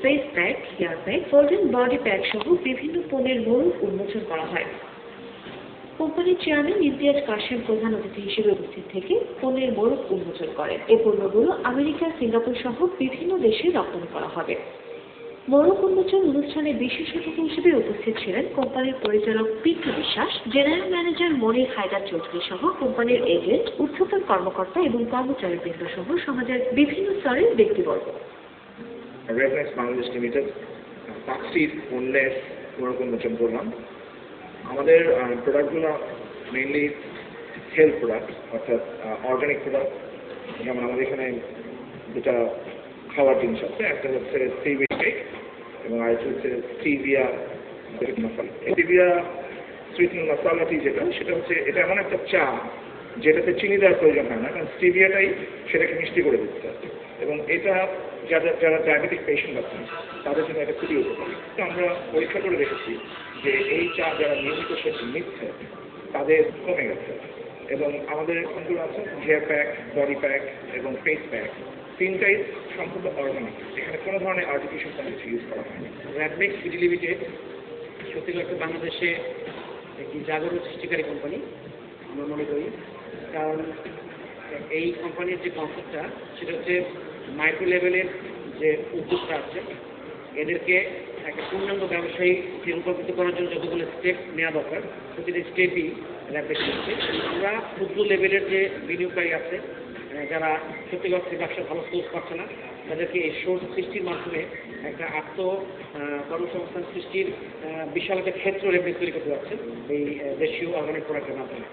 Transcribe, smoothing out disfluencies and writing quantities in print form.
Face pack, hair pack, golden body pack সহ বিভিন্ন পণ্যের মোড়ক উন্মোচন করা হয়। কোম্পানির চেয়ারম্যান ইমতিয়াজ কাশেম প্রধান অতিথি হিসেবে উপস্থিত থেকে পণ্যের মোড়ক উন্মোচন করেন। এই পণ্যগুলো আমেরিকা, সিঙ্গাপুর সহ বিভিন্ন দেশে রপ্তানি করা হবে। মোড়ক উন্মোচন অনুষ্ঠানে বিশেষ অতিথি হিসেবে উপস্থিত ছিলেন কোম্পানির পরিচালক পিন্টু বিশ্বাস, জেনারেল ম্যানেজার মনির হায়দার চৌধুরী সহ কোম্পানির এজেন্ট, উচ্চতর কর্মকর্তা এবং কর্মচারীবৃন্দ সহ সমাজের বিভিন্ন স্তরের ব্যক্তিবর্গ। রেডনেস বাংলাদেশ লিমিটেড 5টি পণ্যের মোড়ক উন্মোচন করলাম। আমাদের প্রোডাক্টগুলো মেইনলি হেলথ প্রোডাক্ট, অর্থাৎ অর্গানিক প্রোডাক্ট। যেমন আমাদের এখানে দুটা খাওয়ার জিনিস আছে, একটা হচ্ছে সিউইড কেক এবং আরেকটা হচ্ছে স্টিভিয়া মশলা। স্টিভিয়া সুইটনিং মশলাটি সেটা হচ্ছে এটা এমন একটা চা যেটাতে চিনি দেওয়ার প্রয়োজন হয় না, কারণ স্টিভিয়াটাই সেটাকে মিষ্টি করে দিচ্ছে। এবং এটা যারা ডায়াবেটিক পেশেন্ট আছেন তাদের জন্য এটা খুবই উপকারী। তো আমরা পরীক্ষা করে দেখেছি যে এই চা যারা নিয়মিত সেটা নিচ্ছে তাদের কমে গেছে। এবং আমাদের কোনগুলো আছে হেয়ার প্যাক, বডি প্যাক এবং ফেস প্যাক, তিনটাই সম্পূর্ণ অর্গানিক, এখানে কোনো ধরনের আর্টিফিশিয়াল কোনো কিছু ইউজ করা হয়নি। র্যাডমেক্স সিটি লিমিটেড সত্যিকার বাংলাদেশে একটি জাগরণ সৃষ্টিকারী কোম্পানি আমরা মনে করি। কারণ এই কোম্পানির যে কনসেপ্টটা সেটা হচ্ছে মাইক্রো লেভেলের যে উদ্যোগটা আছে এদেরকে একটা পূর্ণাঙ্গ ব্যবসায়ী রূপান্তরিত করার জন্য যতগুলো স্টেপ নেওয়া দরকার প্রতিটি স্টেপই র্যাডমেক্স নিচ্ছে। আমরা ক্ষুদ্র লেভেলের যে বিনিয়োগকারী আছে যারা সত্যিকার ব্যবসা ভালো সোর্স পাচ্ছে না তাদেরকে এই সোর্স সৃষ্টির মাধ্যমে একটা কর্মসংস্থান সৃষ্টির বিশাল একটা ক্ষেত্র রেফারেন্স তৈরি করতে পারছে এই দেশীয় অর্গানিক প্রোডাক্টের মাধ্যমে।